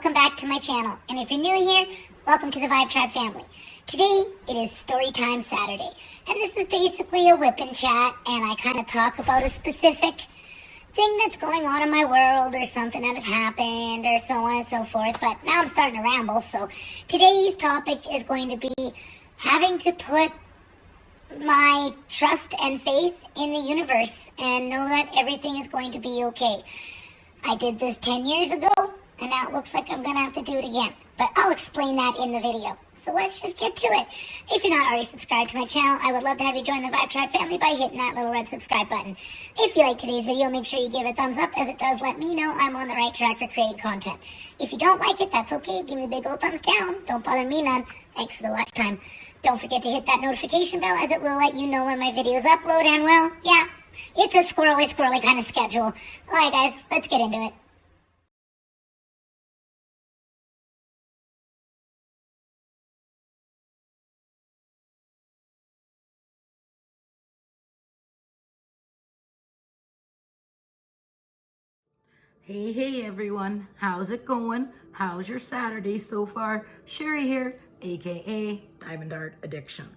welcome back to my channel. And if you're new here, welcome to the Vibe Tribe family. Today, it is Storytime Saturday. And this is basically a whip and chat, and I kind of talk about a specific thing that's going on in my world, or something that has happened, or so on and so forth. But now I'm starting to ramble, so today's topic is going to be having to put my trust and faith in the universe and know that everything is going to be okay. I did this 10 years ago, and now it looks like I'm going to have to do it again. But I'll explain that in the video. So let's just get to it. If you're not already subscribed to my channel, I would love to have you join the Vibe Tribe family by hitting that little red subscribe button. If you like today's video, make sure you give it a thumbs up, as it does let me know I'm on the right track for creating content. If you don't like it, that's okay. Give me a big old thumbs down. Don't bother me none. Thanks for the watch time. Don't forget to hit that notification bell, as it will let you know when my videos upload. And well, yeah, it's a squirrely kind of schedule. Alright guys, let's get into it. Hey everyone, how's it going? How's your Saturday so far? Sherry here, aka Diamond Art Addiction.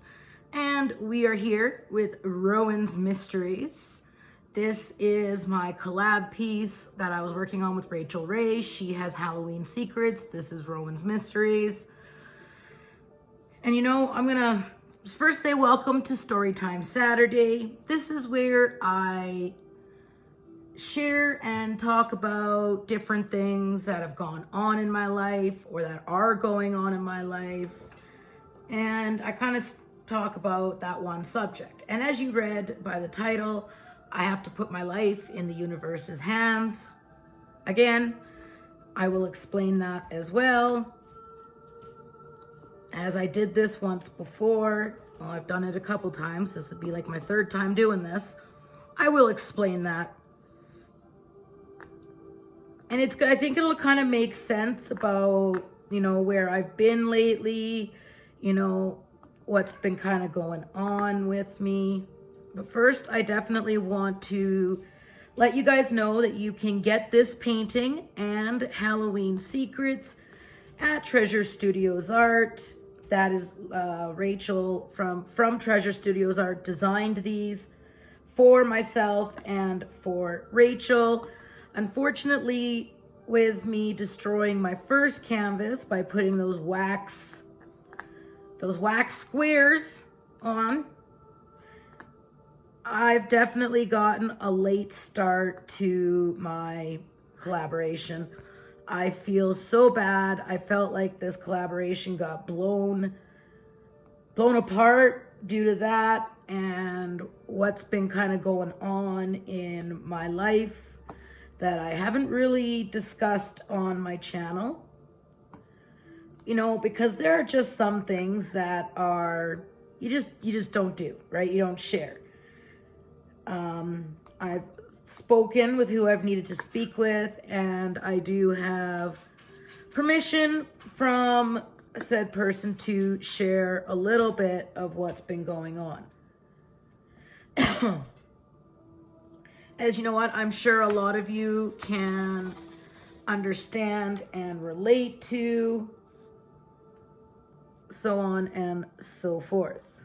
And we are here with Rowan's Mysteries. This is my collab piece that I was working on with Rachel Ray. She has Halloween Secrets. This is Rowan's Mysteries. And you know, I'm gonna first say welcome to Storytime Saturday. This is where I share and talk about different things that have gone on in my life or that are going on in my life. And I kind of talk about that one subject. And as you read by the title, I have to put my life in the universe's hands. Again, I will explain that as well. As I did this once before, well, I've done it a couple times. This would be like my third time doing this. I will explain that. And it's good. I think it'll kind of make sense about, you know, where I've been lately, you know, what's been kind of going on with me. But first, I definitely want to let you guys know that you can get this painting and Halloween Secrets at Treasure Studios Art. That is Rachel from Treasure Studios Art designed these for myself and for Rachel. Unfortunately, with me destroying my first canvas by putting those wax squares on, I've definitely gotten a late start to my collaboration. I feel so bad. I felt like this collaboration got blown apart due to that and what's been kind of going on in my life that I haven't really discussed on my channel. You know, because there are just some things that are, you just don't do, right? You don't share. I've spoken with who I've needed to speak with, and I do have permission from said person to share a little bit of what's been going on. As you know what, I'm sure a lot of you can understand and relate to, so on and so forth.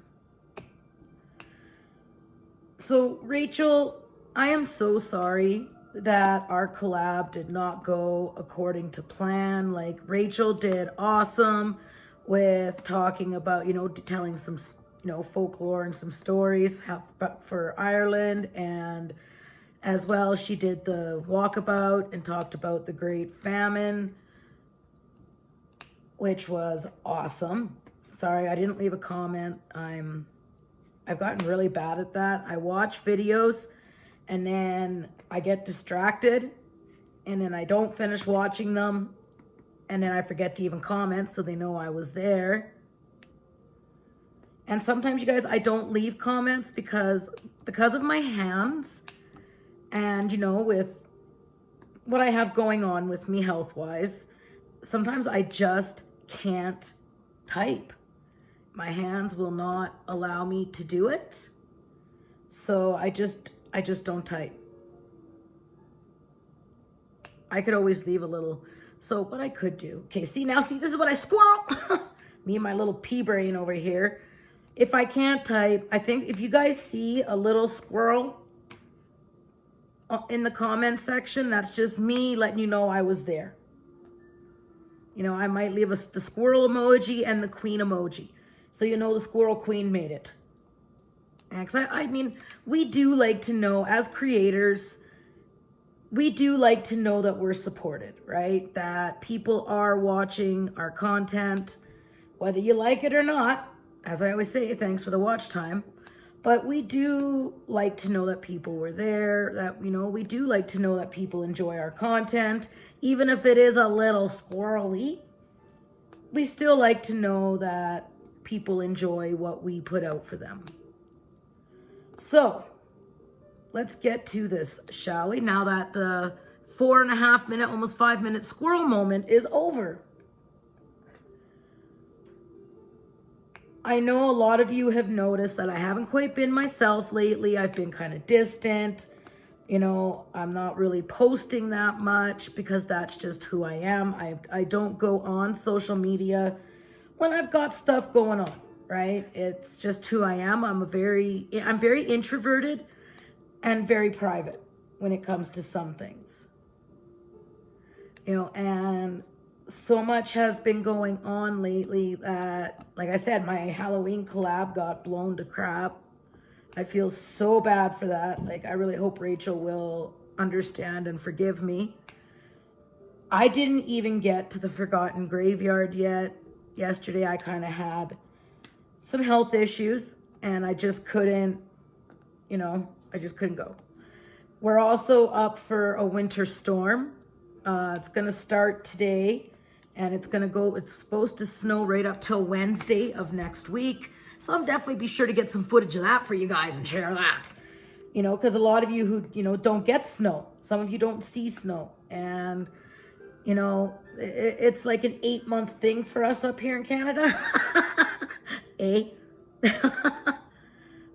So Rachel, I am so sorry that our collab did not go according to plan. Like, Rachel did awesome with talking about, you know, telling some, you know, folklore and some stories for Ireland, and as well, she did the walkabout and talked about the Great Famine, which was awesome. Sorry, I didn't leave a comment. I've gotten really bad at that. I watch videos and then I get distracted and then I don't finish watching them, and then I forget to even comment so they know I was there. And sometimes, you guys, I don't leave comments because of my hands. And, you know, with what I have going on with me health-wise, sometimes I just can't type. My hands will not allow me to do it. So I just don't type. I could always leave a little So what I could do, okay, see, this is what I squirrel. Me and my little pea brain over here. If I can't type, I think if you guys see a little squirrel in the comment section, that's just me letting you know I was there. I might leave the squirrel emoji and the queen emoji. So the squirrel queen made it. And I mean, we do like to know, as creators, we do like to know that we're supported, right? That people are watching our content, whether you like it or not. As I always say, thanks for the watch time. But we do like to know that people were there, that, we do like to know that people enjoy our content. Even if it is a little squirrely, we still like to know that people enjoy what we put out for them. So let's get to this, shall we? Now that the 4.5 minute, almost 5 minute squirrel moment is over. I know a lot of you have noticed that I haven't quite been myself lately. I've been kind of distant. I'm not really posting that much because that's just who I am. I don't go on social media when I've got stuff going on, right? It's just who I am. I'm very introverted and very private when it comes to some things. And so much has been going on lately that, like I said, my Halloween collab got blown to crap. I feel so bad for that. Like, I really hope Rachel will understand and forgive me. I didn't even get to the Forgotten Graveyard yet. Yesterday, I kind of had some health issues and I just couldn't go. We're also up for a winter storm. It's going to start today and it's supposed to snow right up till Wednesday of next week. So I'm definitely be sure to get some footage of that for you guys and share that. Because a lot of you who, don't get snow, some of you don't see snow. And, it's like an 8-month thing for us up here in Canada.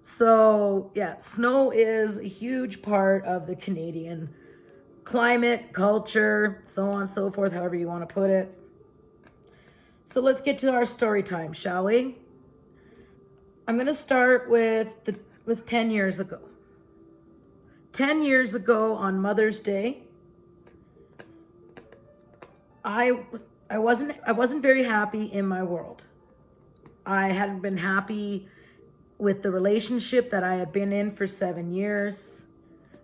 So, yeah, snow is a huge part of the Canadian climate, culture, so on and so forth, however you want to put it. So let's get to our story time, shall we? I'm going to start with 10 years ago. 10 years ago on Mother's Day, I wasn't very happy in my world. I hadn't been happy with the relationship that I had been in for 7 years,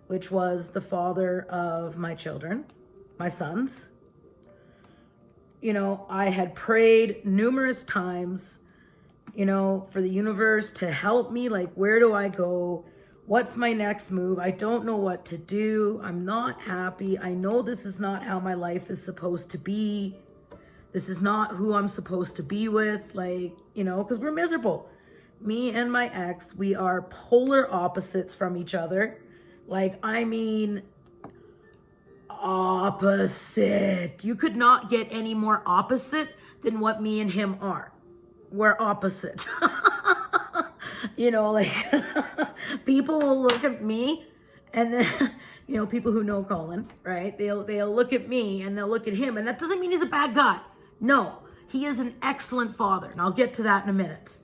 which was the father of my children, my sons. I had prayed numerous times, for the universe to help me. Like, where do I go? What's my next move? I don't know what to do. I'm not happy. I know this is not how my life is supposed to be. This is not who I'm supposed to be with, because we're miserable. Me and my ex, we are polar opposites from each other. Opposite. You could not get any more opposite than what me and him are. We're opposite. People will look at me and then, people who know Colin, right? They'll look at me and they'll look at him, and that doesn't mean he's a bad guy. No, he is an excellent father, and I'll get to that in a minute.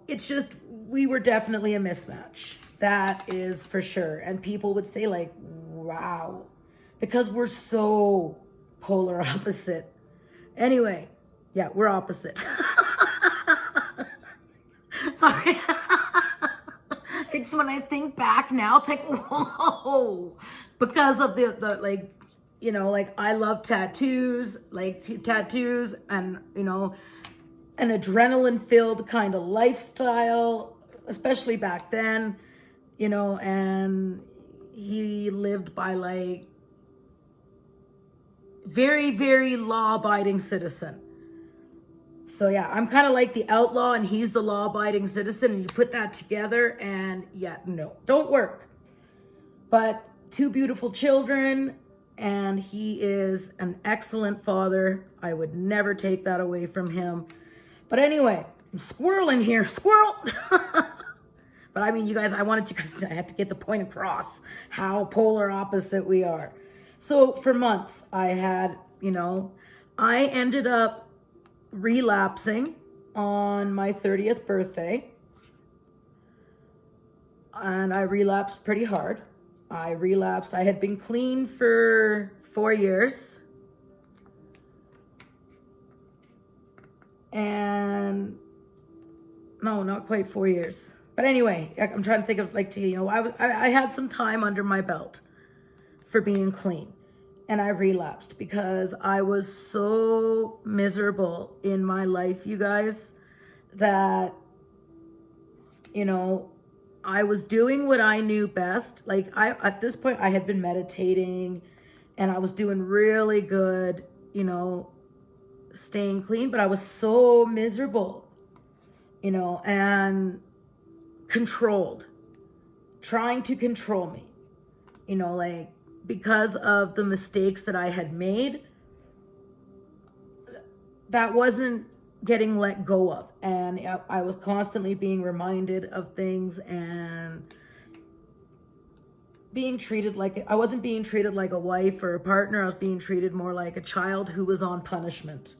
It's just, we were definitely a mismatch. That is for sure. And people would say wow, because we're so polar opposite. Anyway, yeah, we're opposite. Sorry. It's when I think back now, it's like, whoa, because of the I love tattoos, and, an adrenaline filled kind of lifestyle, especially back then, and he lived by very, very law abiding citizen. So yeah, I'm kind of like the outlaw and he's the law-abiding citizen, and you put that together and yeah, no, don't work. But 2 beautiful children, and he is an excellent father. I would never take that away from him. But anyway, I'm squirreling here, squirrel. But I mean, you guys, I had to get the point across how polar opposite we are. So for months I had, I ended up relapsing on my 30th birthday. And I relapsed pretty hard. I had been clean for 4 years. And no, not quite 4 years. But anyway, I'm trying to think of I had some time under my belt for being clean. And I relapsed because I was so miserable in my life, you guys, that, I was doing what I knew best. At this point, I had been meditating and I was doing really good, staying clean, but I was so miserable, and controlled, trying to control me, because of the mistakes that I had made, that wasn't getting let go of. And I was constantly being reminded of things and I wasn't being treated like a wife or a partner. I was being treated more like a child who was on punishment.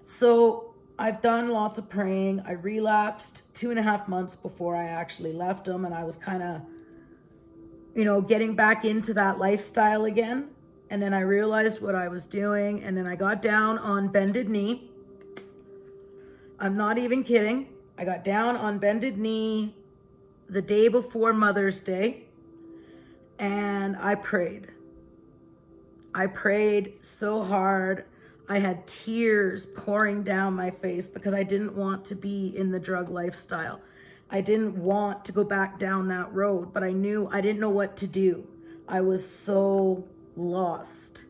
So I've done lots of praying. I relapsed 2.5 months before I actually left them. And I was kind of, getting back into that lifestyle again. And then I realized what I was doing. And then I got down on bended knee. I'm not even kidding. I got down on bended knee the day before Mother's Day. And I prayed. I prayed so hard. I had tears pouring down my face because I didn't want to be in the drug lifestyle. I didn't want to go back down that road, but I didn't know what to do. I was so lost.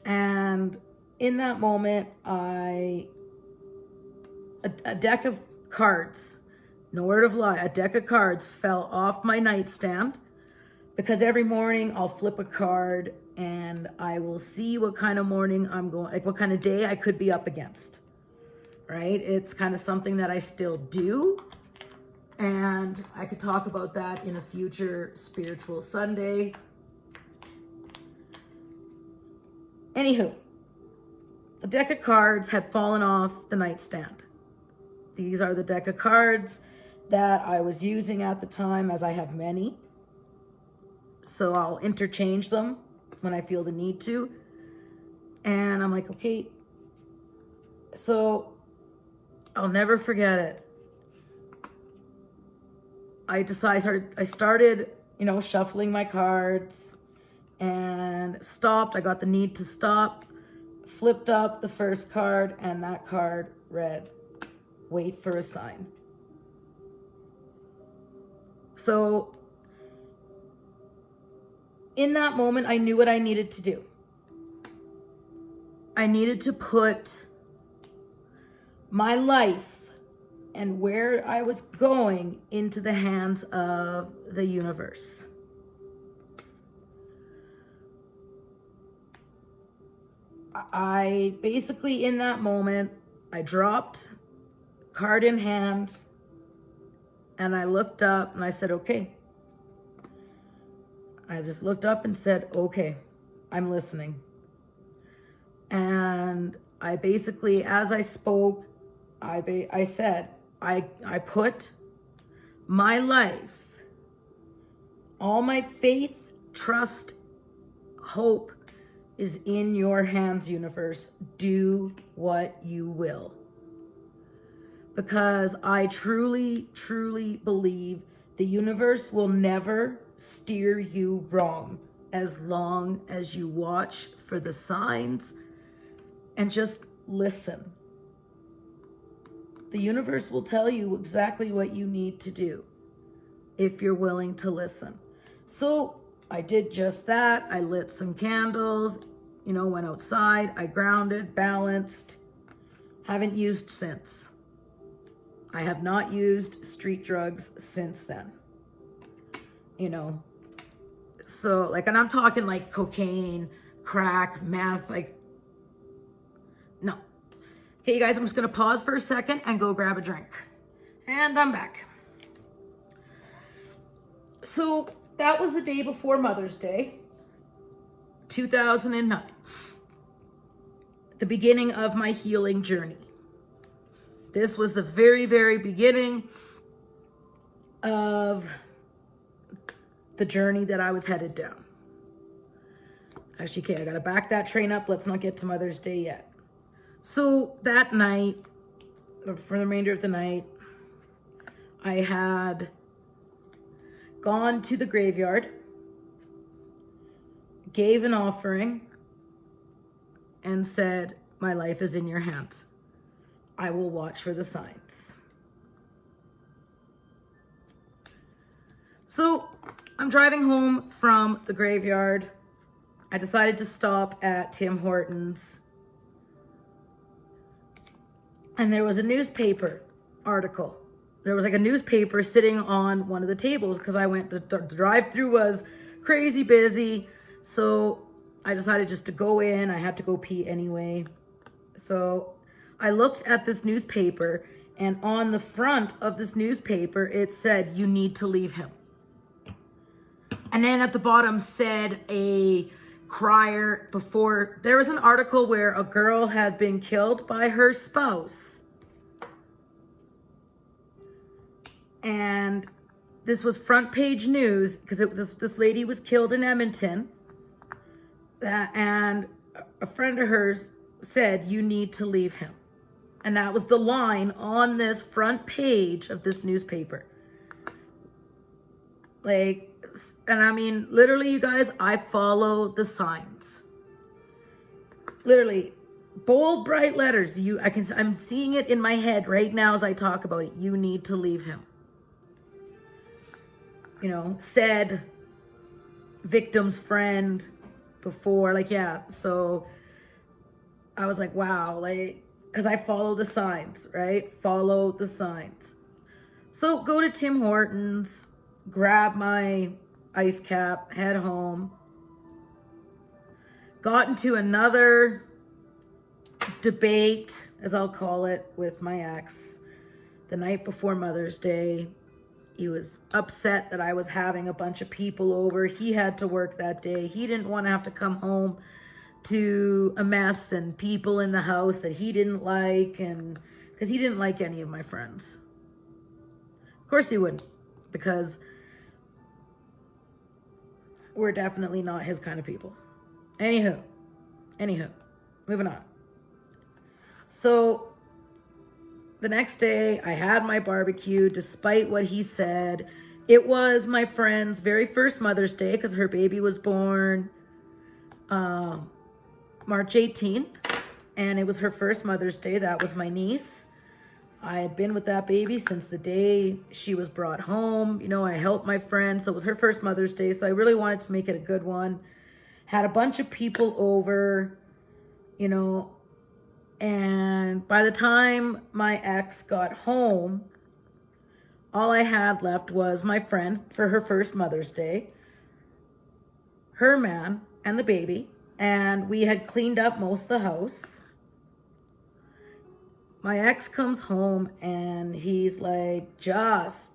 And in that moment, a deck of cards, no word of lie, a deck of cards fell off my nightstand, because every morning I'll flip a card and I will see what kind of morning I'm going, what kind of day I could be up against, right? It's kind of something that I still do. And I could talk about that in a future Spiritual Sunday. Anywho, the deck of cards had fallen off the nightstand. These are the deck of cards that I was using at the time, as I have many. So I'll interchange them when I feel the need to. And I'm like, okay. So I'll never forget it. I started, shuffling my cards and stopped. I got the need to stop, flipped up the first card, and that card read, "Wait for a sign." So in that moment, I knew what I needed to do. I needed to put my life and where I was going into the hands of the universe. I basically, in that moment, I dropped, card in hand, and I looked up and I said, okay. I just looked up and said, okay, I'm listening. And I basically, as I spoke, I said, I put my life, all my faith, trust, hope is in your hands, universe. Do what you will. Because I truly, truly believe the universe will never steer you wrong as long as you watch for the signs and just listen. The universe will tell you exactly what you need to do if you're willing to listen. So I did just that. I lit some candles, went outside. I grounded, balanced. Haven't used since. I have not used street drugs since then. So and I'm talking like cocaine, crack, meth, no. Okay, you guys, I'm just going to pause for a second and go grab a drink. And I'm back. So that was the day before Mother's Day. 2009, the beginning of my healing journey. This was the very, very beginning of the journey that I was headed down. Actually, okay, I gotta back that train up. Let's not get to Mother's Day yet. So that night, for the remainder of the night, I had gone to the graveyard, gave an offering, and said, my life is in your hands. I will watch for the signs. So I'm driving home from the graveyard. I decided to stop at Tim Hortons. And there was a newspaper article. There was like a newspaper sitting on one of the tables because the drive-through was crazy busy. So I decided just to go in. I had to go pee anyway. So I looked at this newspaper, and on the front of this newspaper, it said, you need to leave him. And then at the bottom said a crier before. There was an article where a girl had been killed by her spouse. And this was front page news because this lady was killed in Edmonton. And a friend of hers said, you need to leave him. And that was the line on this front page of this newspaper. Like, and I mean, literally, you guys, I follow the signs. Literally, bold, bright letters. I'm seeing it in my head right now as I talk about it. You need to leave him. You know, said victim's friend before, like, yeah. So I was like, wow, like, because I follow the signs, right? Follow the signs. So go to Tim Hortons, grab my ice cap, head home. Got into another debate, as I'll call it, with my ex the night before Mother's Day. He was upset that I was having a bunch of people over. He had to work that day. He didn't want to have to come home to a mess and people in the house that he didn't like, and because he didn't like any of my friends. Of course he wouldn't, because we're definitely not his kind of people. Anywho, moving on. So the next day I had my barbecue, despite what he said. It was my friend's very first Mother's Day because her baby was born March 18th, and it was her first Mother's Day. That was my niece. I had been with that baby since the day she was brought home. You know, I helped my friend, so it was her first Mother's Day, so I really wanted to make it a good one. Had a bunch of people over, you know, and by the time my ex got home, all I had left was my friend for her first Mother's Day, her man, and the baby. And we had cleaned up most of the house. My ex comes home and he's like just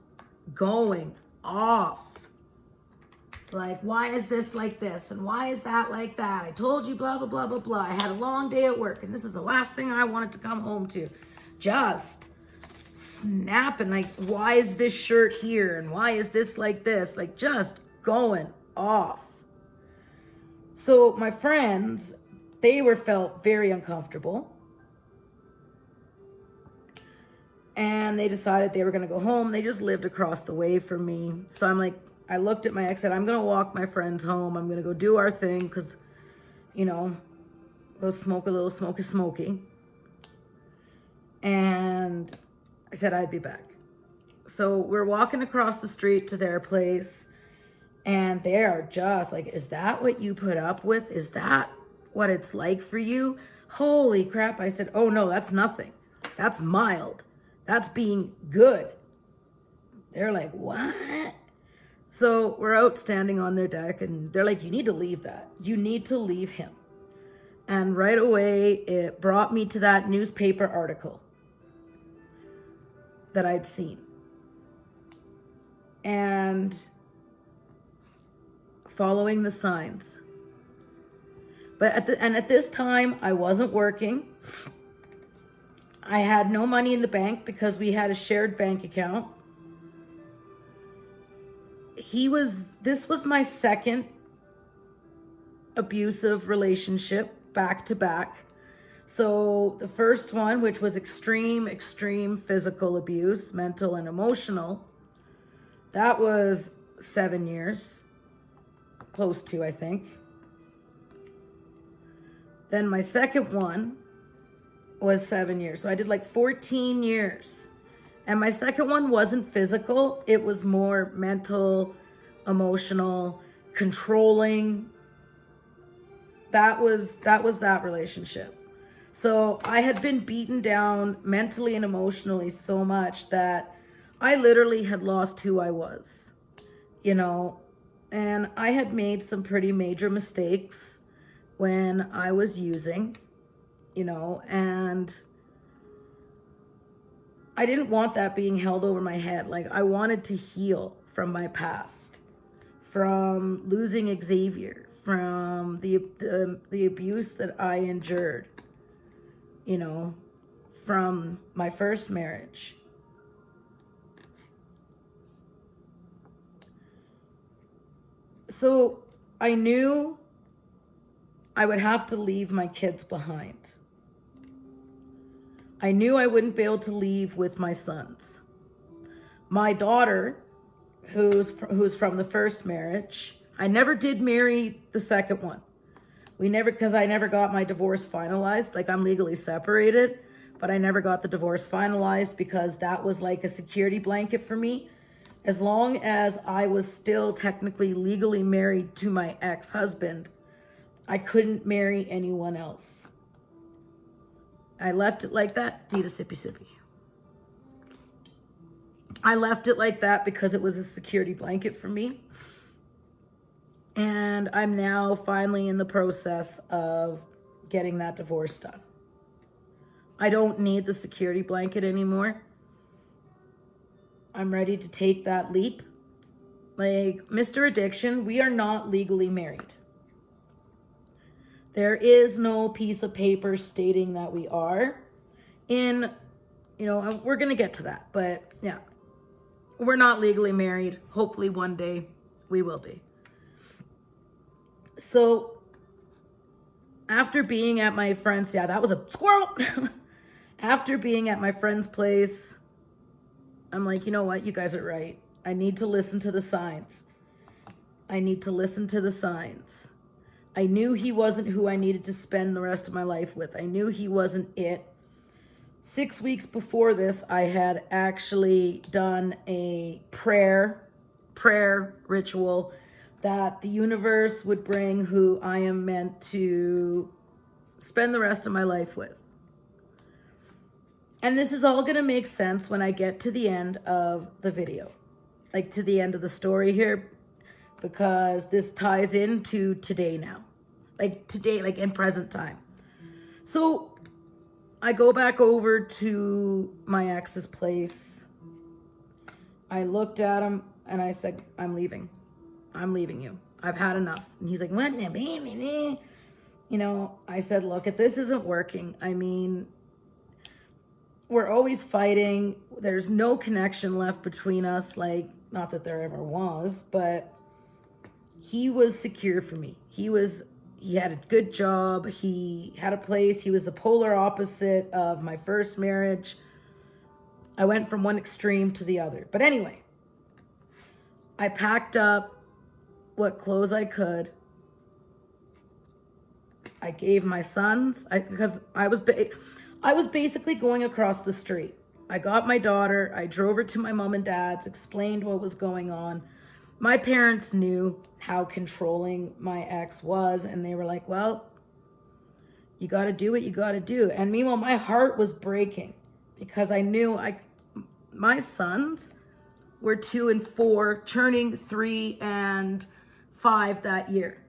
going off. Like, why is this like this? And why is that like that? I told you blah, blah, blah, blah, blah. I had a long day at work and this is the last thing I wanted to come home to. Just snapping, like, why is this shirt here? And why is this like this? Like, just going off. So my friends, they felt very uncomfortable. And they decided they were going to go home. They just lived across the way from me. So I'm like, I looked at my ex, said, I'm going to walk my friends home. I'm going to go do our thing because, you know, go smoke a little smoky. And I said I'd be back. So we're walking across the street to their place. And they are just like, is that what you put up with? Is that what it's like for you? Holy crap. I said, oh no, that's nothing. That's mild. That's being good. They're like, what? So we're out standing on their deck and they're like, you need to leave that. You need to leave him. And right away, it brought me to that newspaper article that I'd seen. And following the signs, But at this time, I wasn't working. I had no money in the bank because we had a shared bank account. This was my second abusive relationship back to back. So the first one, which was extreme physical abuse, mental and emotional, that was 7 years, close to, I think. Then my second one was 7 years. So I did like 14 years. And my second one wasn't physical. It was more mental, emotional, controlling. That was that relationship. So I had been beaten down mentally and emotionally so much that I literally had lost who I was, and I had made some pretty major mistakes when I was using, and I didn't want that being held over my head. Like, I wanted to heal from my past, from losing Xavier, from the abuse that I endured, from my first marriage. So I knew I would have to leave my kids behind. I knew I wouldn't be able to leave with my sons. My daughter, who's from the first marriage, I never did marry the second one. Because I never got my divorce finalized. Like, I'm legally separated, but I never got the divorce finalized because that was like a security blanket for me. As long as I was still technically legally married to my ex-husband, I couldn't marry anyone else. I left it like that. Need a sippy. I left it like that because it was a security blanket for me. And I'm now finally in the process of getting that divorce done. I don't need the security blanket anymore. I'm ready to take that leap. Like, Mr. Addiction, we are not legally married. There is no piece of paper stating that we are. We're going to get to that. But yeah, we're not legally married. Hopefully one day we will be. So after being at my friend's, that was a squirrel. After being at my friend's place, I'm like, you know what? You guys are right. I need to listen to the signs. I knew he wasn't who I needed to spend the rest of my life with. I knew he wasn't it. 6 weeks before this, I had actually done a prayer ritual that the universe would bring who I am meant to spend the rest of my life with. And this is all going to make sense when I get to the end of the video, like to the end of the story here, because this ties into today now, like today, like in present time. So I go back over to my ex's place. I looked at him and I said, I'm leaving you. I've had enough. And he's like, what? I said, look, if this isn't working, I mean, we're always fighting. There's no connection left between us. Like, not that there ever was, but he was secure for me. He had a good job. He had a place. He was the polar opposite of my first marriage. I went from one extreme to the other. But anyway, I packed up what clothes I could. I gave my sons, because I was basically going across the street. I got my daughter, I drove her to my mom and dad's, explained what was going on. My parents knew how controlling my ex was, and they were like, well, you got to do what you got to do. And meanwhile, my heart was breaking because I knew my sons were 2 and 4, turning 3 and 5 that year.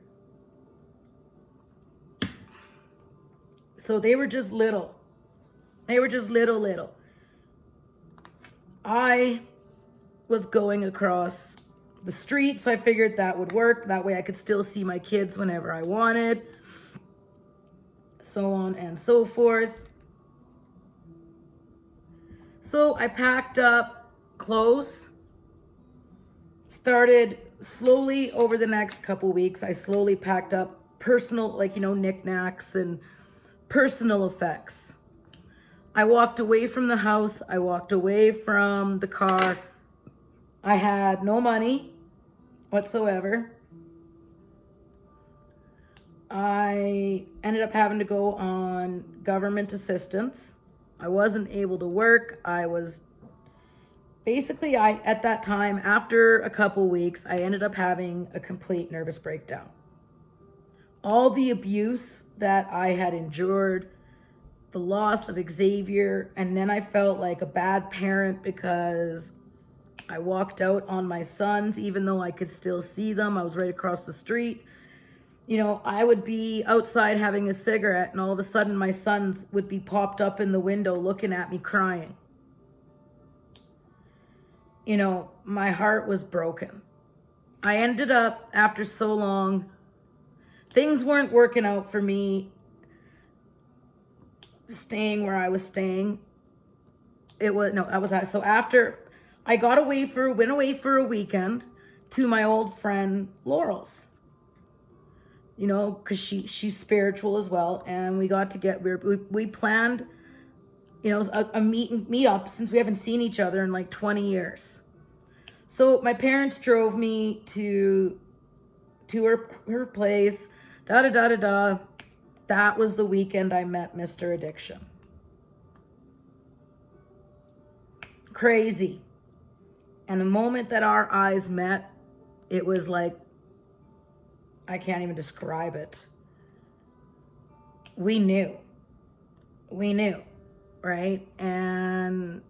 So they were just little. Little. I was going across the street, so I figured that would work. That way I could still see my kids whenever I wanted. so on and so forth. So I packed up clothes, started slowly over the next couple weeks. I slowly packed up personal, like, knickknacks and personal effects. I walked away from the house. I walked away from the car. I had no money whatsoever. I ended up having to go on government assistance. I wasn't able to work. I was basically, at that time, after a couple weeks, I ended up having a complete nervous breakdown. All the abuse that I had endured, the loss of Xavier, and then I felt like a bad parent because I walked out on my sons, even though I could still see them. I was right across the street. I would be outside having a cigarette, and all of a sudden my sons would be popped up in the window looking at me crying. My heart was broken. I ended up, after so long, things weren't working out for me staying where I was staying. So after I went away for a weekend to my old friend Laurel's, because she's spiritual as well. And we got to we planned, a meet up, since we haven't seen each other in like 20 years. So my parents drove me to her place, da-da-da-da-da. That was the weekend I met Mr. Addiction. Crazy. And the moment that our eyes met, it was like, I can't even describe it. We knew, right? And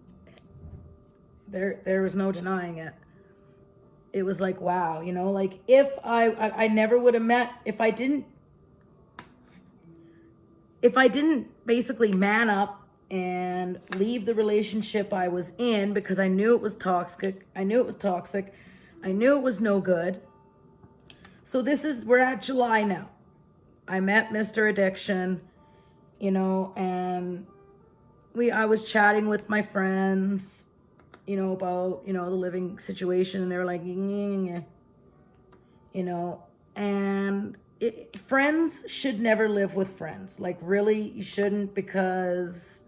there was no denying it. It was like, wow, like if I never would have met, if I didn't basically man up and leave the relationship I was in, because I knew it was toxic. I knew it was no good. So we're at July now. I met Mr. Addiction, and I was chatting with my friends, about, the living situation, and they were like, and friends should never live with friends. Like, really, you shouldn't, because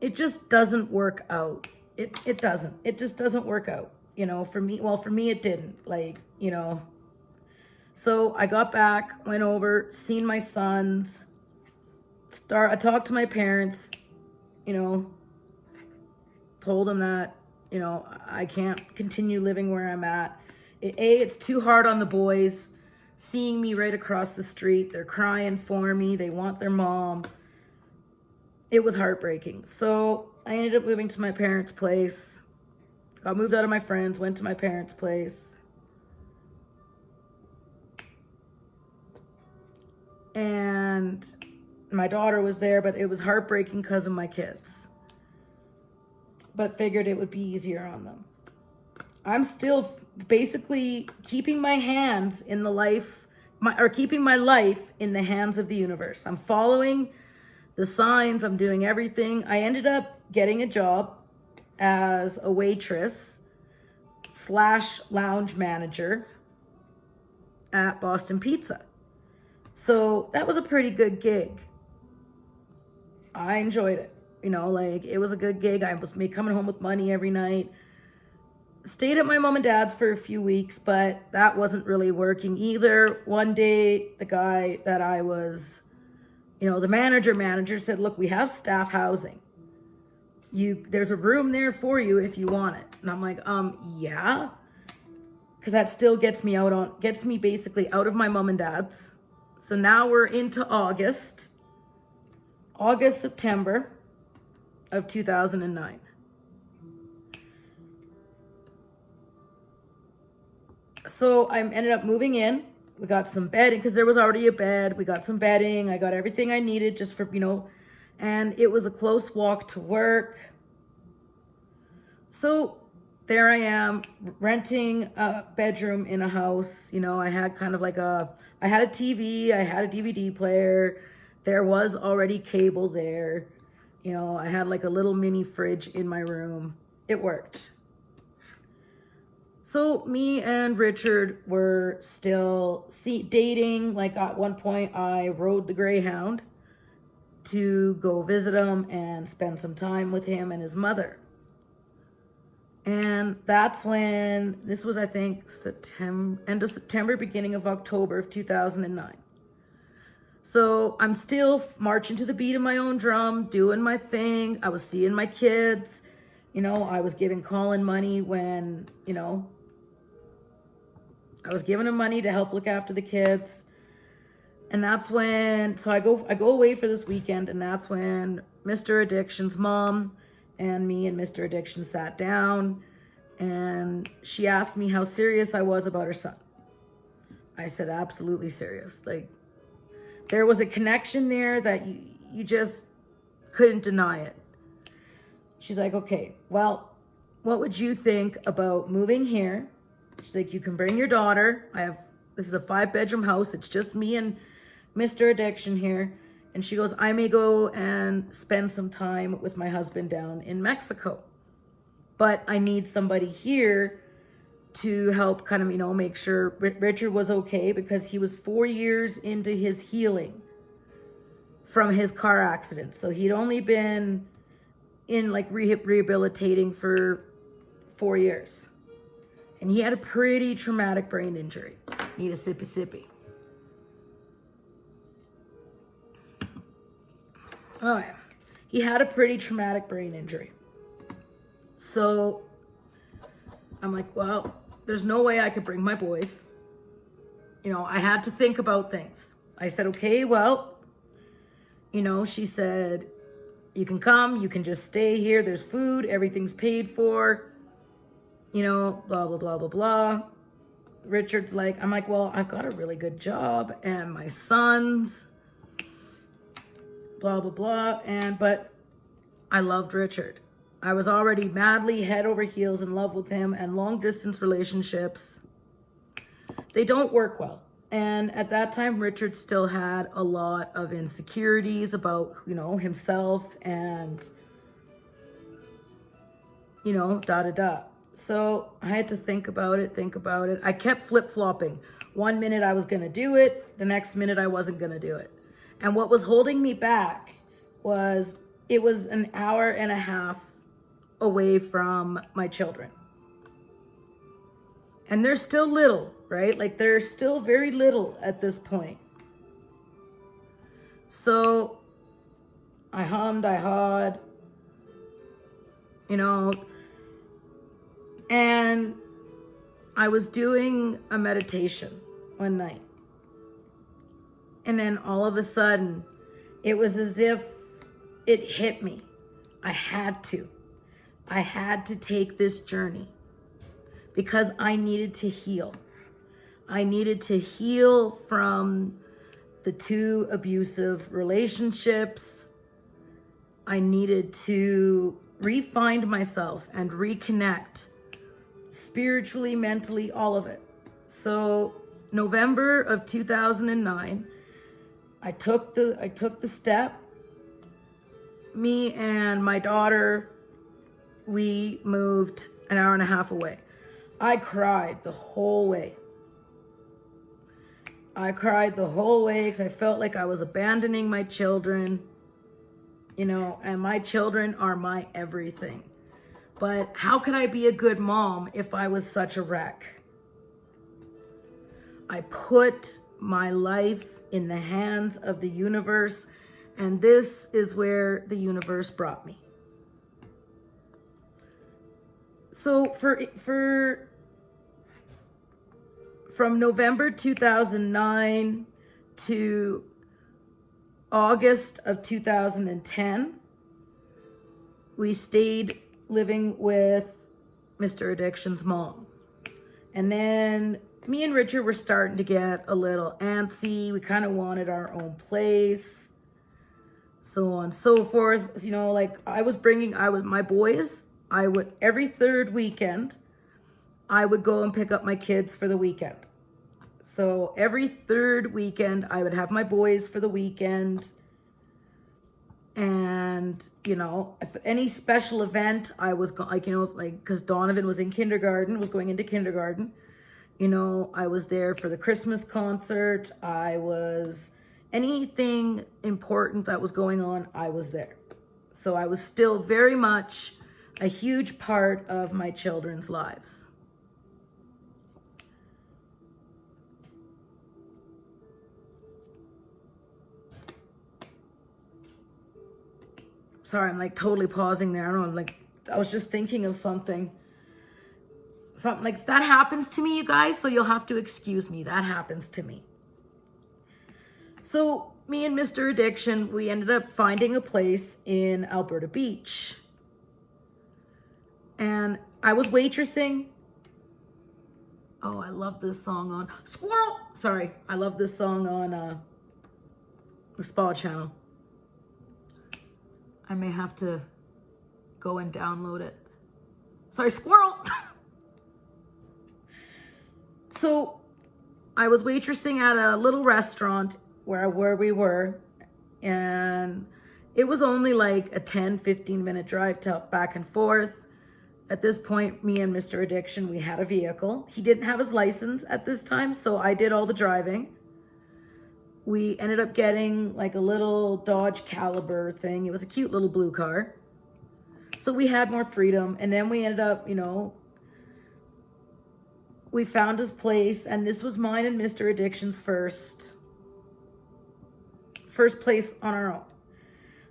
it just doesn't work out. It doesn't. It just doesn't work out. For me, it didn't. Like, So I got back, went over, seen my sons. I talked to my parents, told them that, I can't continue living where I'm at. It's too hard on the boys, seeing me right across the street. They're crying for me. They want their mom. It was heartbreaking. So I ended up moving to my parents' place. Got moved out of my friends, went to my parents' place. And my daughter was there, but it was heartbreaking because of my kids. But figured it would be easier on them. I'm still basically keeping my hands in keeping my life in the hands of the universe. I'm following the signs. I'm doing everything. I ended up getting a job as a waitress / lounge manager at Boston Pizza. So that was a pretty good gig. I enjoyed it. It was a good gig. I was coming home with money every night. Stayed at my mom and dad's for a few weeks, but that wasn't really working either. One day, the guy that I was, the manager said, look, we have staff housing. There's a room there for you if you want it. And I'm like, yeah. Because that still gets me basically out of my mom and dad's. So now we're into September of 2009. So I ended up moving in. We got some bedding, because there was already a bed. We got some bedding. I got everything I needed just for, and it was a close walk to work. So there I am renting a bedroom in a house. I had kind of like I had a TV, I had a DVD player. There was already cable there. I had like a little mini fridge in my room. It worked. So me and Richard were still dating. Like at one point I rode the Greyhound to go visit him and spend some time with him and his mother. And that's when, this was I think end of September, beginning of October of 2009. So I'm still marching to the beat of my own drum, doing my thing. I was seeing my kids. I was giving Colin money when, I was giving him money to help look after the kids. And that's when, so I go away for this weekend, and that's when Mr. Addiction's mom and me and Mr. Addiction sat down, and she asked me how serious I was about her son. I said, absolutely serious. Like, there was a connection there that you just couldn't deny it. She's like, okay, well, what would you think about moving here? She's like, you can bring your daughter. This is a 5-bedroom house. It's just me and Mr. Addiction here. And she goes, I may go and spend some time with my husband down in Mexico, but I need somebody here to help kind of, make sure Richard was okay, because he was 4 years into his healing from his car accident. So he'd only been in like rehabilitating for 4 years. And he had a pretty traumatic brain injury. Need a sippy sippy. Oh yeah. He had a pretty traumatic brain injury. So I'm like, well, there's no way I could bring my boys. I had to think about things. I said, okay, well, she said, you can come, you can just stay here. There's food, everything's paid for, blah, blah, blah, blah, blah. Richard's like, I'm like, well, I've got a really good job and my sons, blah, blah, blah. But I loved Richard. I was already madly head over heels in love with him, and long distance relationships, they don't work well. And at that time, Richard still had a lot of insecurities about, himself and, da da da. So I had to think about it. I kept flip-flopping. 1 minute I was going to do it. The next minute I wasn't going to do it. And what was holding me back was it was an hour and a half away from my children. And they're still little, right? Like, they're still very little at this point. So I hummed, I hawed, and I was doing a meditation one night. And then all of a sudden, it was as if it hit me. I had to take this journey because I needed to heal. I needed to heal from the 2 abusive relationships. I needed to re-find myself and reconnect spiritually, mentally, all of it. So November of 2009, I took the step. Me and my daughter, we moved an hour and a half away. I cried the whole way. Because I felt like I was abandoning my children, and my children are my everything. But how could I be a good mom if I was such a wreck? I put my life in the hands of the universe, and this is where the universe brought me. So from November 2009 to August of 2010, we stayed living with Mr. Addiction's mom. And then me and Richard were starting to get a little antsy. We kind of wanted our own place, so on and so forth. Like my boys, every third weekend, I would go and pick up my kids for the weekend. So every third weekend, I would have my boys for the weekend. And, if any special event, I was because Donovan was going into kindergarten. I was there for the Christmas concert. Anything important that was going on, I was there. So I was still very much a huge part of my children's lives. Sorry, I'm totally pausing there. I don't know, I was just thinking of something. Something like that happens to me, you guys, so you'll have to excuse me. That happens to me. So me and Mr. Addiction, we ended up finding a place in Alberta Beach. And I was waitressing. Oh, I love this song on Squirrel. Sorry, I love this song on the Spa Channel. I may have to go and download it. Sorry, squirrel. So I was waitressing at a little restaurant where we were, and it was only like a 10-15 minute drive back and forth. At this point, me and Mr. Addiction, we had a vehicle. He didn't have his license at this time, so I did all the driving. We ended up getting like a little Dodge Caliber thing. It was a cute little blue car. So we had more freedom. And then we ended up, we found his place. And this was mine and Mr. Addiction's first place on our own.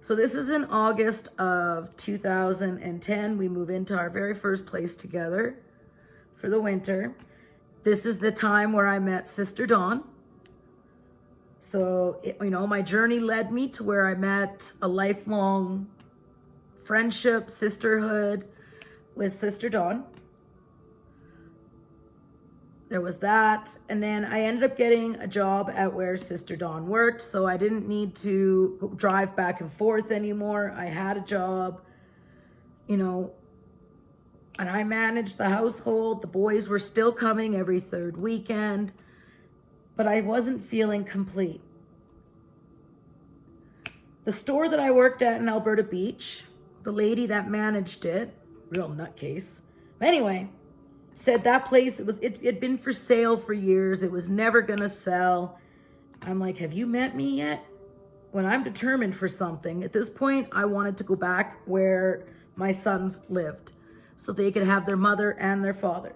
So this is in August of 2010. We move into our very first place together for the winter. This is the time where I met Sister Dawn. So, my journey led me to where I met a lifelong friendship, sisterhood with Sister Dawn. There was that. And then I ended up getting a job at where Sister Dawn worked. So I didn't need to drive back and forth anymore. I had a job, and I managed the household. The boys were still coming every third weekend. But I wasn't feeling complete. The store that I worked at in Alberta Beach, the lady that managed it, real nutcase, anyway, said that place, it'd been for sale for years. It was never gonna sell. I'm like, have you met me yet? When I'm determined for something, at this point, I wanted to go back where my sons lived so they could have their mother and their father.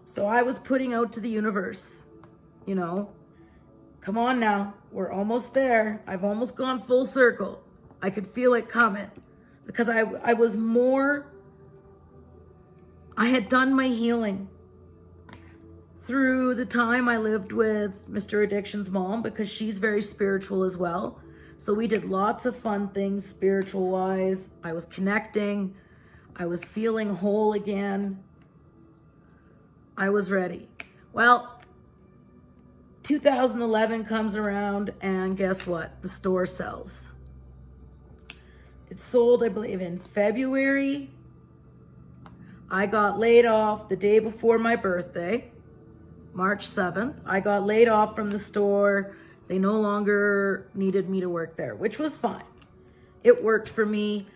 So I was putting out to the universe, come on now, we're almost there. I've almost gone full circle. I could feel it coming because I had done my healing through the time I lived with Mr. Addiction's mom, because she's very spiritual as well. So we did lots of fun things spiritual wise. I was connecting. I was feeling whole again. I was ready. Well, 2011 comes around, and guess what? The store sells. It sold, I believe, in February. I got laid off the day before my birthday, March 7th. I got laid off from the store. They no longer needed me to work there, which was fine. It worked for me.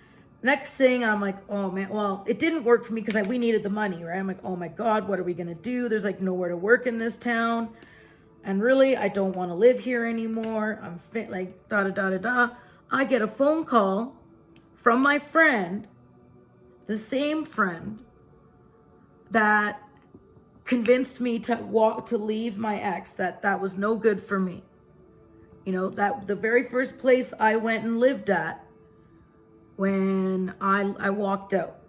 Next thing, I'm like, oh man, well, it didn't work for me because we needed the money, right? I'm like, oh my God, what are we going to do? There's nowhere to work in this town. And really, I don't want to live here anymore. I'm da-da-da-da-da. I get a phone call from my friend, the same friend that convinced me to leave my ex, that was no good for me. That the very first place I went and lived at when I walked out,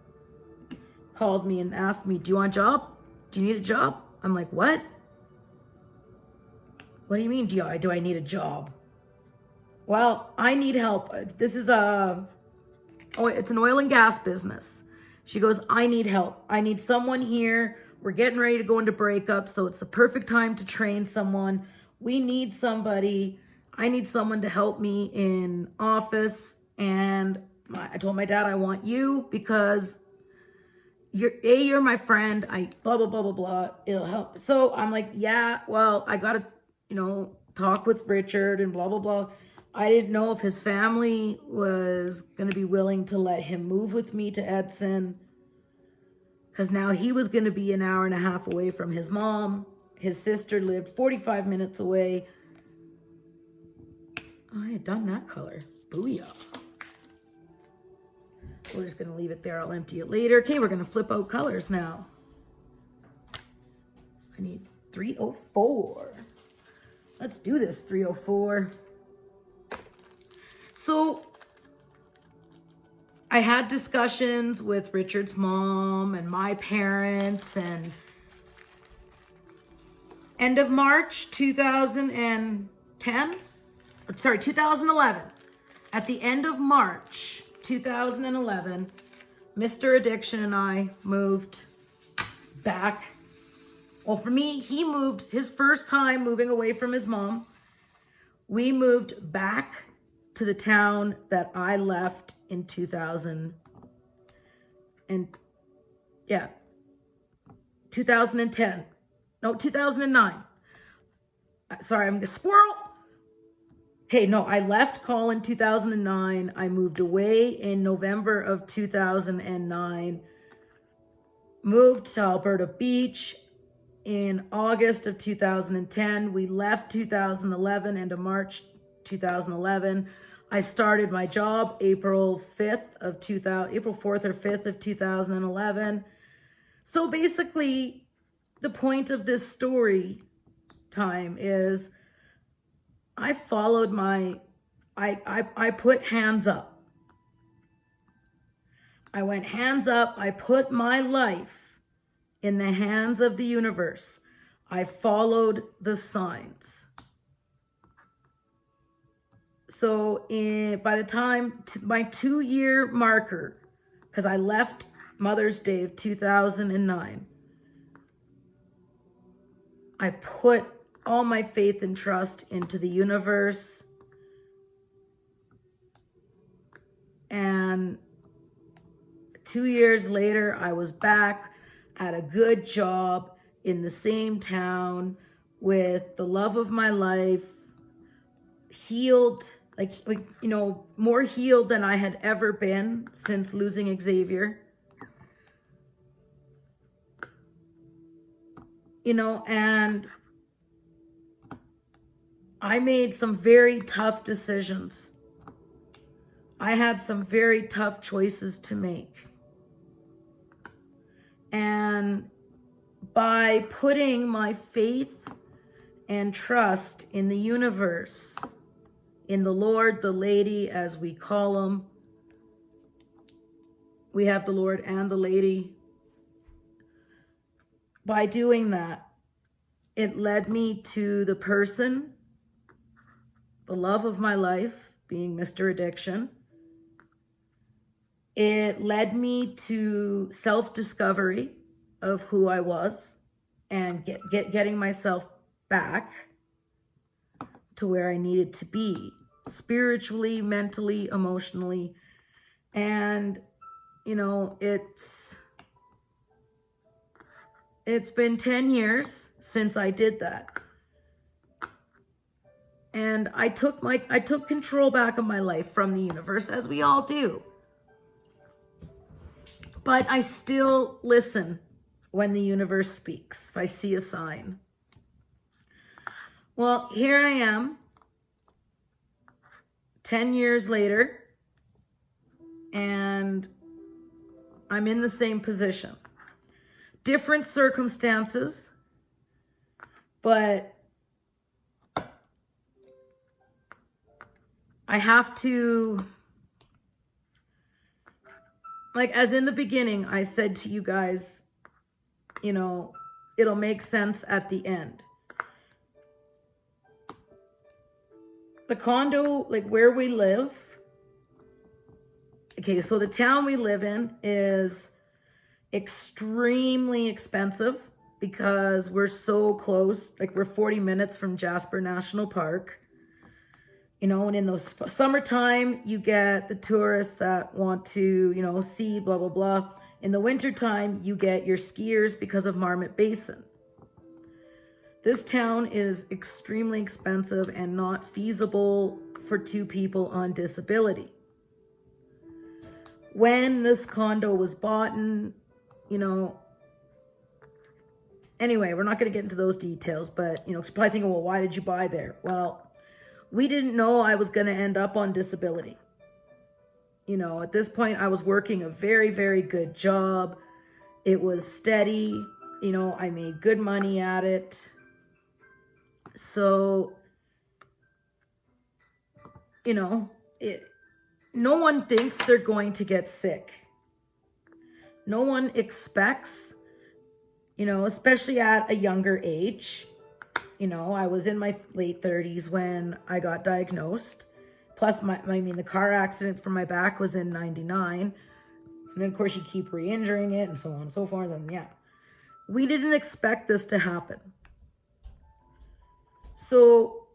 called me and asked me, do you want a job? Do you need a job? I'm like, what? What do you mean, do I need a job? Well, I need help. This is it's an oil and gas business. She goes, I need help. I need someone here. We're getting ready to go into breakup, so it's the perfect time to train someone. We need somebody. I need someone to help me in office. And I told my dad, I want you because you're my friend. I blah, blah, blah, blah, blah. It'll help. So I'm like, yeah, well, I got to, talk with Richard and blah, blah, blah. I didn't know if his family was going to be willing to let him move with me to Edson. Because now he was going to be an hour and a half away from his mom. His sister lived 45 minutes away. Oh, I had done that color. Booyah. We're just going to leave it there. I'll empty it later. Okay, we're going to flip out colors now. I need 304. Let's do this, 304. So I had discussions with Richard's mom and my parents, and end of March 2011. At the end of March 2011, Mr. Addiction and I moved back. Well, for me, he moved his first time moving away from his mom. We moved back to the town that I left in 2010. No, 2009. Sorry, I'm a squirrel. Okay, no, I left Call in 2009. I moved away in November of 2009. Moved to Alberta Beach in August of 2010. We left 2011, end of March 2011. I started my job April 4th or 5th of 2011. So basically, the point of this story time is I followed I put hands up. I went hands up. I put my life in the hands of the universe. I followed the signs. So by the time my 2-year marker, because I left Mother's Day of 2009, I put all my faith and trust into the universe. And 2 years later, I was back at a good job in the same town with the love of my life, healed, more healed than I had ever been since losing Xavier. And I made some very tough decisions. I had some very tough choices to make. And by putting my faith and trust in the universe, in the Lord, the Lady, as we call them, we have the Lord and the Lady. By doing that, it led me to the person, the love of my life, being Mr. Addiction. It led me to self-discovery of who I was and getting myself back to where I needed to be, spiritually, mentally, emotionally. And, it's been 10 years since I did that. And I took control back of my life from the universe, as we all do. But I still listen when the universe speaks, if I see a sign. Well, here I am, 10 years later, and I'm in the same position. Different circumstances, but I have to, as in the beginning, I said to you guys, it'll make sense at the end. The condo, where we live, okay, so the town we live in is extremely expensive because we're so close, we're 40 minutes from Jasper National Park. And in the summertime, you get the tourists that want to, see blah, blah, blah. In the wintertime, you get your skiers because of Marmot Basin. This town is extremely expensive and not feasible for two people on disability. When this condo was bought, anyway, we're not going to get into those details, but, you're probably thinking, well, why did you buy there? Well, we didn't know I was going to end up on disability. At this point, I was working a very, very good job. It was steady. I made good money at it. So, no one thinks they're going to get sick. No one expects, especially at a younger age. I was in my late 30s when I got diagnosed. Plus, the car accident for my back was in 99. And then, of course, you keep re-injuring it and so on and so forth. And yeah, we didn't expect this to happen. So,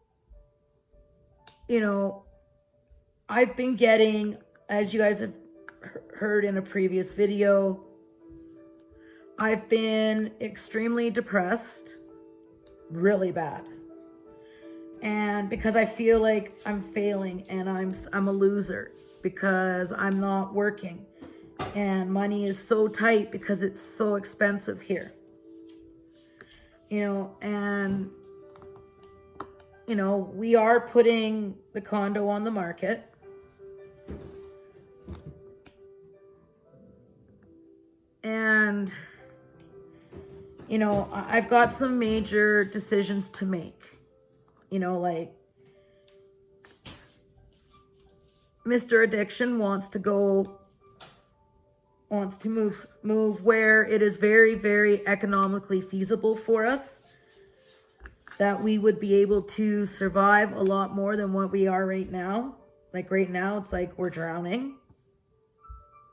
I've been getting, as you guys have heard in a previous video, I've been extremely depressed, really bad. And because I feel like I'm failing and I'm a loser because I'm not working and money is so tight because it's so expensive here. And we are putting the condo on the market. And I've got some major decisions to make. Like Mr. Addiction wants to move where it is very, very economically feasible for us, that we would be able to survive a lot more than what we are right now. Like right now, it's like we're drowning,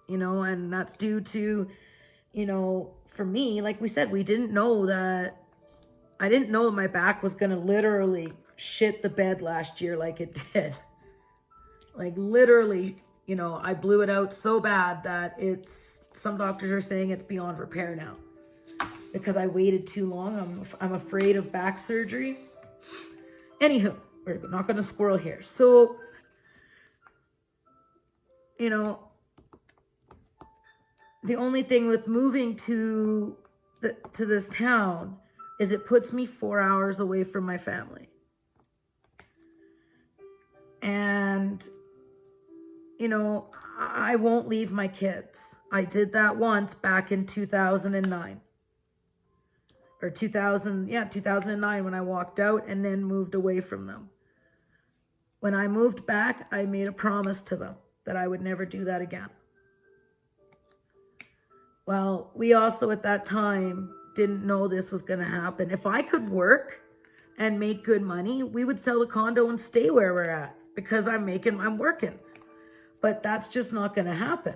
and that's due to, for me, like we said, I didn't know that my back was going to literally shit the bed last year like it did. Like literally, I blew it out so bad that some doctors are saying it's beyond repair now because I waited too long. I'm afraid of back surgery. Anywho, we're not going to squirrel here. So, the only thing with moving to this town is it puts me 4 hours away from my family. And, I won't leave my kids. I did that once back in 2009. Or 2009 when I walked out and then moved away from them. When I moved back, I made a promise to them that I would never do that again. Well, we also at that time didn't know this was going to happen. If I could work and make good money, we would sell the condo and stay where we're at because I'm working. But that's just not going to happen.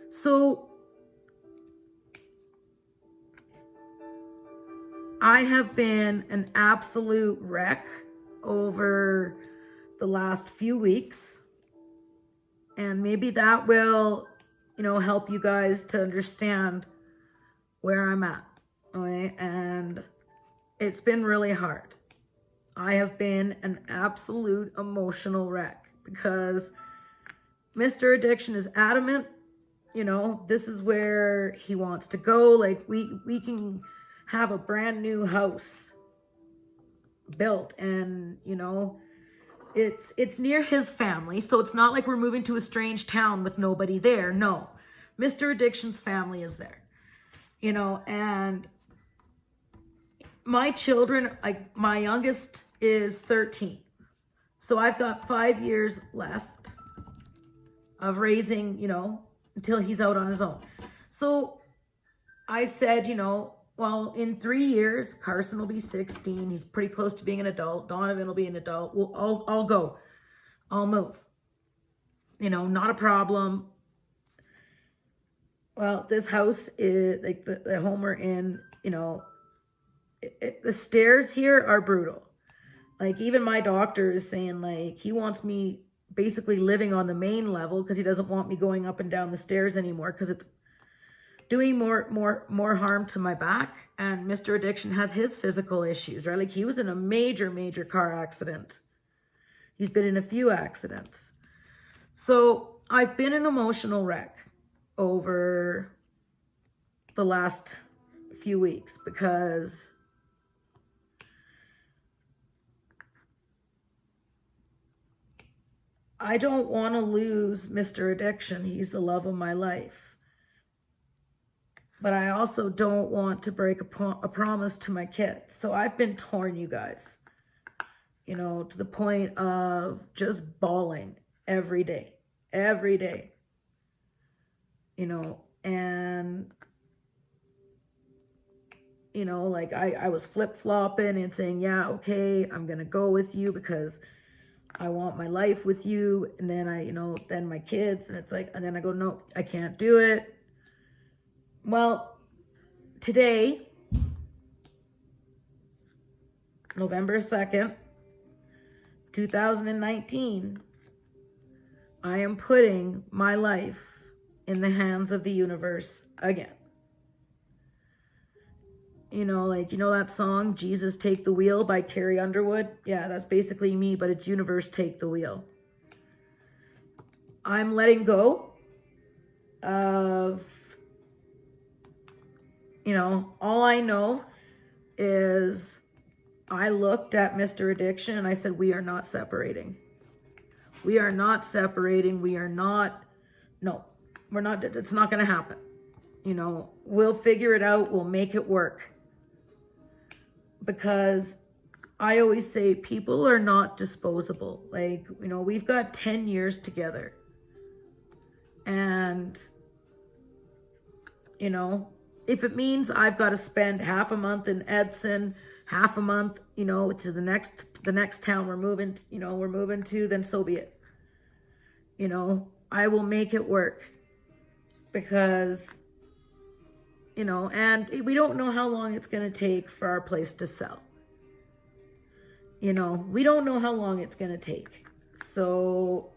So I have been an absolute wreck over the last few weeks. And maybe that will, help you guys to understand where I'm at. Okay? And it's been really hard. I have been an absolute emotional wreck because Mr. Addiction is adamant, this is where he wants to go. Like we can have a brand new house built and, it's near his family. So it's not like we're moving to a strange town with nobody there. No, Mr. Addiction's family is there, and my children, like my youngest is 13. So I've got 5 years left of raising, until he's out on his own. So I said, well, in 3 years, Carson will be 16. He's pretty close to being an adult. Donovan will be an adult. I'll go. I'll move. Not a problem. Well, this house is like the home we're in, the stairs here are brutal. Like, even my doctor is saying, like, he wants me basically living on the main level because he doesn't want me going up and down the stairs anymore because it's doing more harm to my back. And Mr. Addiction has his physical issues, right? Like, he was in a major car accident. He's been in a few accidents. So I've been an emotional wreck over the last few weeks because I don't want to lose Mr. Addiction. He's the love of my life. But I also don't want to break a promise to my kids. So I've been torn, you guys, you know, to the point of just bawling every day, you know, and, you know, like I was flip-flopping and saying, yeah, okay, I'm going to go with you because I want my life with you. And then then my kids, and it's like, and then I go, no, I can't do it. Well, today, November 2nd, 2019, I am putting my life in the hands of the universe again. You know, like, you know that song, Jesus Take the Wheel by Carrie Underwood? Yeah, that's basically me, but it's universe take the wheel. I'm letting go of, you know, all I know is I looked at Mr. Addiction and I said, we are not separating. We are not separating. We are not, no, we're not, it's not going to happen. You know, we'll figure it out. We'll make it work. Because I always say people are not disposable. Like, you know, we've got 10 years together. And, you know, if it means I've got to spend half a month in Edson, half a month, you know, to the next town we're moving to, then so be it. You know, I will make it work because, you know, and we don't know how long it's going to take for our place to sell. You know, we don't know how long it's going to take. So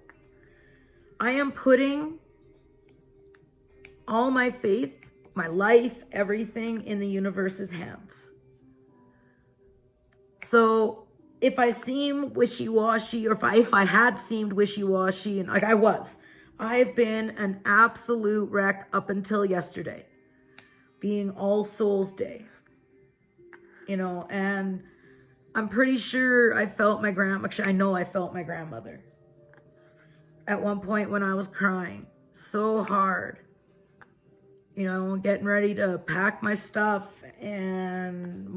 I am putting all my faith, my life, everything in the universe's hands. So if I seem wishy-washy, or if I had seemed wishy-washy, and like I was, I've been an absolute wreck up until yesterday, being All Souls Day, you know, and I'm pretty sure I felt my actually I know I felt my grandmother at one point when I was crying so hard, you know, getting ready to pack my stuff and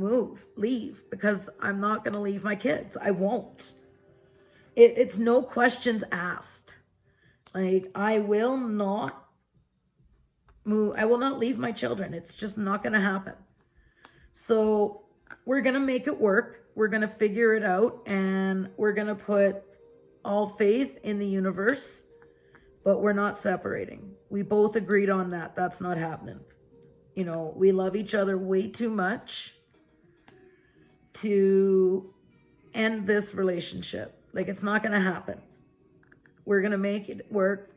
leave, because I'm not going to leave my kids. I won't. It's no questions asked. Like, I will not move. I will not leave my children. It's just not going to happen. So we're going to make it work. We're going to figure it out, and we're going to put all faith in the universe, but we're not separating. We both agreed on that. That's not happening. You know, we love each other way too much to end this relationship. Like, it's not going to happen. We're going to make it work.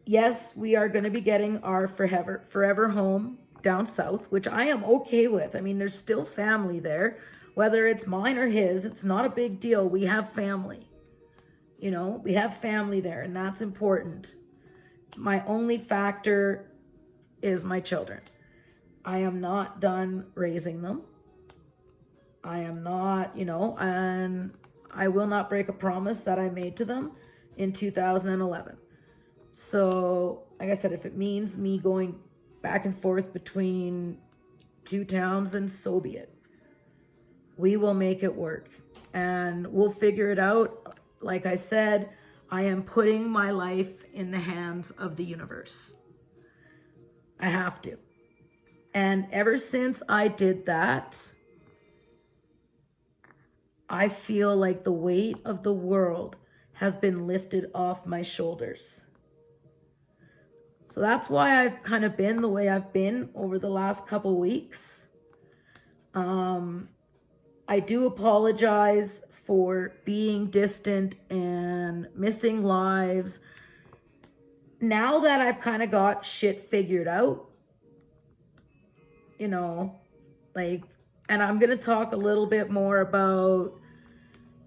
Yes, we are going to be getting our forever home down south, which I am okay with. I mean, there's still family there. Whether it's mine or his, it's not a big deal. We have family. You know, we have family there, and that's important. My only factor is my children. I am not done raising them. I am not, you know, and I will not break a promise that I made to them in 2011. So, like I said, if it means me going back and forth between two towns, then so be it. We will make it work, and we'll figure it out. Like I said, I am putting my life in the hands of the universe. I have to. And ever since I did that, I feel like the weight of the world has been lifted off my shoulders. So that's why I've kind of been the way I've been over the last couple weeks. I do apologize for being distant and missing lives. Now that I've kind of got shit figured out, you know, like, and I'm going to talk a little bit more about,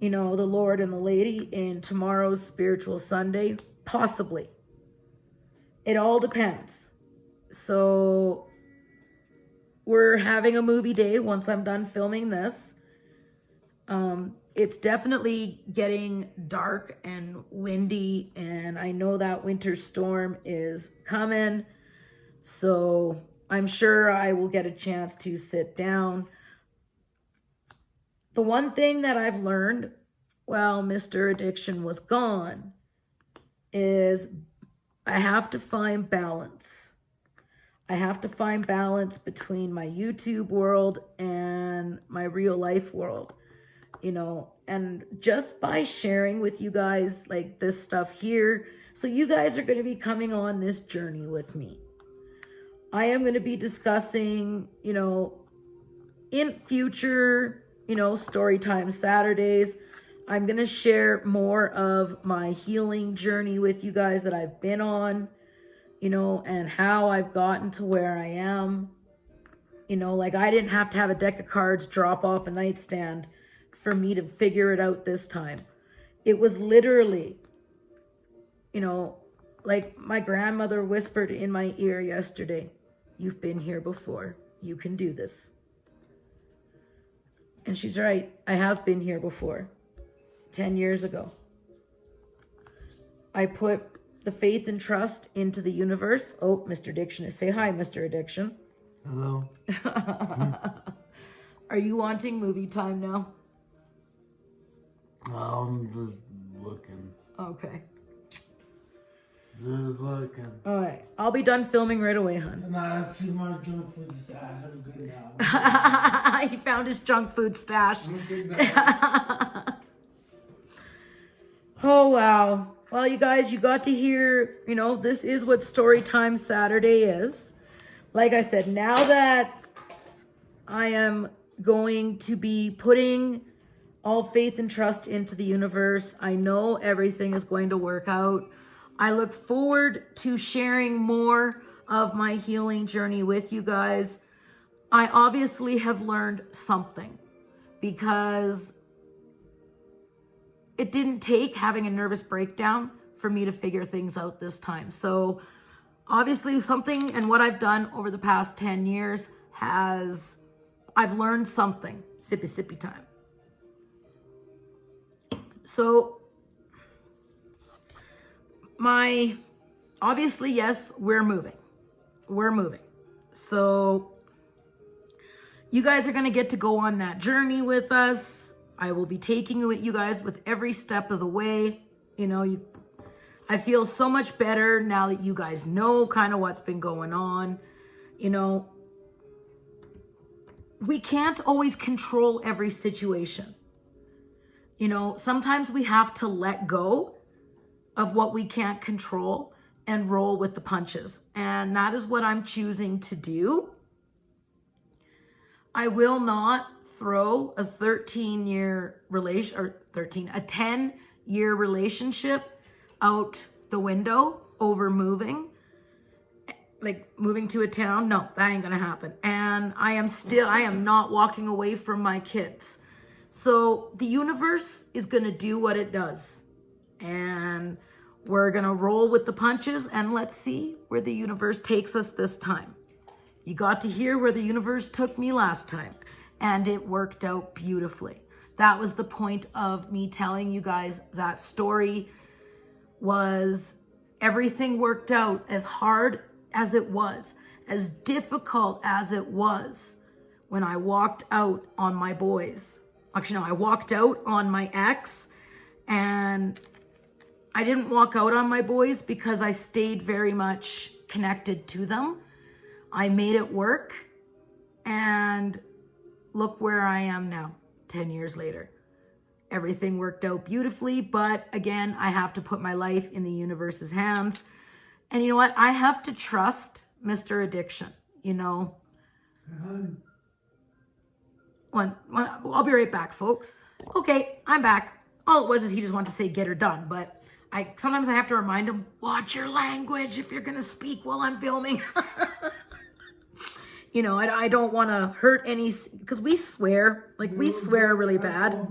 you know, the Lord and the Lady in tomorrow's Spiritual Sunday, possibly. It all depends. So we're having a movie day once I'm done filming this. It's definitely getting dark and windy, and I know that winter storm is coming. So I'm sure I will get a chance to sit down. The one thing that I've learned while Mr. Addiction was gone is I have to find balance. I have to find balance between my YouTube world and my real life world, you know, and just by sharing with you guys like this stuff here. So you guys are going to be coming on this journey with me. I am going to be discussing, you know, in future, you know, Storytime Saturdays, I'm going to share more of my healing journey with you guys that I've been on, you know, and how I've gotten to where I am. You know, like I didn't have to have a deck of cards drop off a nightstand for me to figure it out this time. It was literally, you know, like my grandmother whispered in my ear yesterday, "You've been here before. You can do this." And she's right. I have been here before. 10 years ago. I put the faith and trust into the universe. Oh, Mr. Addiction. Say hi, Mr. Addiction. Hello. Are you wanting movie time now? I'm just looking. Okay. Just looking. All right. I'll be done filming right away, hon. Nah, I see my junk food stash. I'm good now. He found his junk food stash. I'm good now. Oh, wow. Well, you guys, you got to hear, you know, this is what Storytime Saturday is. Like I said, now that I am going to be putting all faith and trust into the universe, I know everything is going to work out. I look forward to sharing more of my healing journey with you guys. I obviously have learned something because it didn't take having a nervous breakdown for me to figure things out this time. So obviously something and what I've done over the past 10 years I've learned something. Sippy time. So obviously, yes, we're moving. So you guys are going to get to go on that journey with us. I will be taking you guys with every step of the way. You know, I feel so much better now that you guys know kind of what's been going on. You know, we can't always control every situation. You know, sometimes we have to let go of what we can't control and roll with the punches. And that is what I'm choosing to do. I will not throw a 10-year relationship out the window over moving. Like moving to a town. No, that ain't gonna happen. And I am not walking away from my kids. So the universe is gonna do what it does. And we're gonna roll with the punches and let's see where the universe takes us this time. You got to hear where the universe took me last time, and it worked out beautifully. That was the point of me telling you guys that story, was everything worked out as hard as it was, as difficult as it was when I walked out on my boys. Actually, no, I walked out on my ex, and I didn't walk out on my boys because I stayed very much connected to them. I made it work, and look where I am now, 10 years later. Everything worked out beautifully, but again, I have to put my life in the universe's hands. And you know what? I have to trust Mr. Addiction, you know. I'll be right back, folks. Okay, I'm back. All it was is he just wanted to say get her done, but sometimes I have to remind him, watch your language if you're gonna speak while I'm filming. You know, I don't want to hurt any, because we swear, like we swear really bad.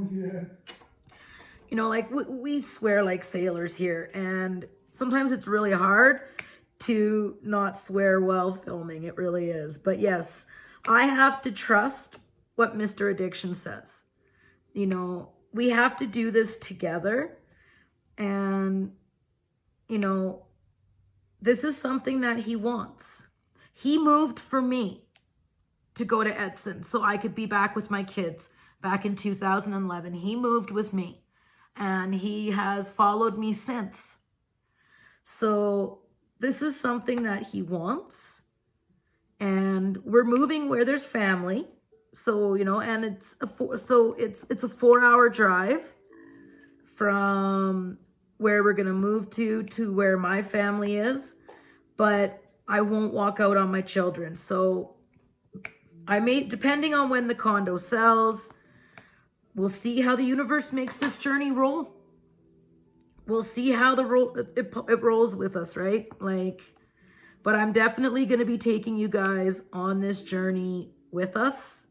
You know, like we swear like sailors here, and sometimes it's really hard to not swear while filming. It really is. But yes, I have to trust what Mr. Addiction says. You know, we have to do this together. And, you know, this is something that he wants. He moved for me to go to Edson so I could be back with my kids back in 2011. He moved with me and he has followed me since. So this is something that he wants, and we're moving where there's family. So, you know, and it's a 4-hour drive from where we're going to move to where my family is, but I won't walk out on my children. So depending on when the condo sells, we'll see how the universe makes this journey roll. We'll see how it rolls with us, right? Like, but I'm definitely going to be taking you guys on this journey with us.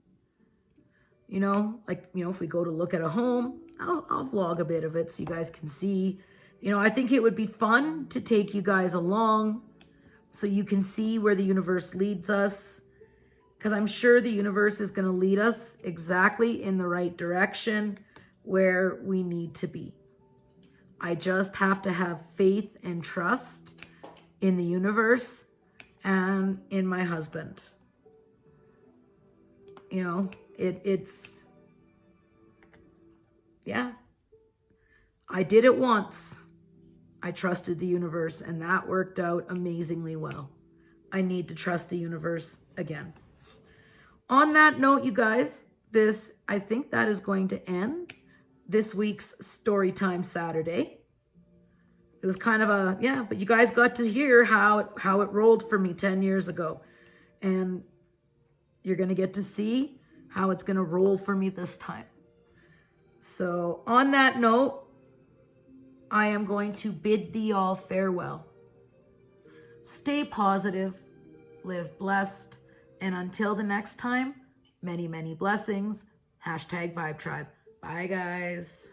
You know, like, you know, if we go to look at a home, I'll vlog a bit of it so you guys can see. You know, I think it would be fun to take you guys along so you can see where the universe leads us. Because I'm sure the universe is going to lead us exactly in the right direction where we need to be. I just have to have faith and trust in the universe and in my husband. You know, it's, yeah. I did it once. I trusted the universe, and that worked out amazingly well. I need to trust the universe again. On that note, you guys, I think that is going to end this week's Storytime Saturday. It was kind of but you guys got to hear how it rolled for me 10 years ago. And you're going to get to see how it's going to roll for me this time. So on that note, I am going to bid thee all farewell. Stay positive, live blessed, and until the next time, many, many blessings. #Vibe Tribe. Bye, guys.